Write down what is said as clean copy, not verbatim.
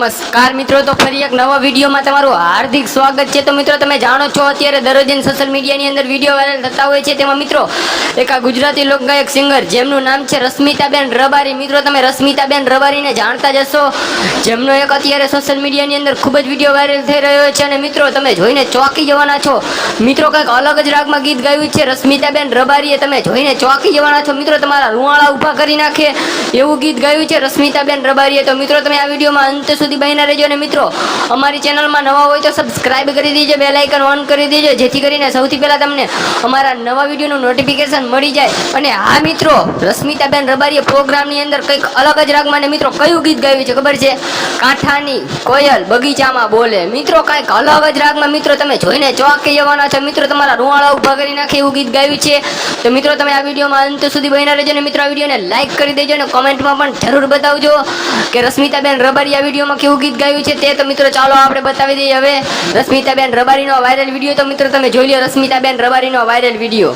નમસ્કાર મિત્રો, તો ફરી એક નવા વિડીયોમાં તમારું હાર્દિક સ્વાગત છે। તો મિત્રો તમે જાણો છો અત્યારે દરરોજ સોશિયલ મીડિયાની અંદર વિડીયો વાયરલ થતા હોય છે। તેમાં મિત્રો એક આ ગુજરાતી લોકગાયક સિંગર જેમનું નામ છે રશ્મિતાબેન રબારી। મિત્રો તમે રશ્મિતાબેન રબારીને જાણતા જ હશો, જેમનો એક અત્યારે સોશિયલ મીડિયાની અંદર ખૂબ જ વિડીયો વાયરલ થઈ રહ્યો છે અને મિત્રો તમે જોઈને ચોંકી જવાના છો। મિત્રો કંઈક અલગ જ રાગમાં ગીત ગાયું છે રશ્મિતાબેન રબારીએ, તમે જોઈને ચોંકી જવાના છો। મિત્રો તમારા રૂવાળા ઊભા કરી નાખે એવું ગીત ગાયું છે રશ્મિતાબેન રબારીએ। તો મિત્રો તમે આ વિડીયોમાં અંત સુધી બન્યા રહેજો અને મિત્રો અમારી ચેનલમાં નવા હોય તો સબસ્ક્રાઇબ કરી દેજો, બેલ આઇકન ઓન કરી દેજો, જેથી કરીને સૌથી પહેલા તમને અમારા નવા વિડીયોનું નોટિફિકેશન મળી જાય। અને આ મિત્રો રશ્મિતાબેન રબારીએ પ્રોગ્રામની અંદર કંઈક અલગ જ રાગમાં મિત્રો કયું ગીત ગાયું છે ખબર છે? કાંઠાની કોયલ બગીચામાં બોલે। મિત્રો કંઈક અલગ જ રાગમાં મિત્રો તમે જોઈને ચોંકી જવાના છો। મિત્રો તમારા રૂવાળા ઊભા કરી નાખે એવું ગીત ગાયું છે। તો મિત્રો તમે આ વિડીયોમાં અંત સુધી બન્યા રહેજો અને મિત્રો આ વિડીયોને લાઈક કરી દેજો અને કોમેન્ટમાં પણ જરૂર બતાવજો કે રશ્મિતાબેન રબારી આ વિડીયોમાં કેવું ગીત ગાયું છે તે। તો મિત્રો ચાલો આપણે બતાવી દઈએ હવે રશ્મિતાબેન રબારીનો વાયરલ વિડીયો। તો મિત્રો તમે જોઈ લો રશ્મિતાબેન રબારીનો વાયરલ વિડીયો।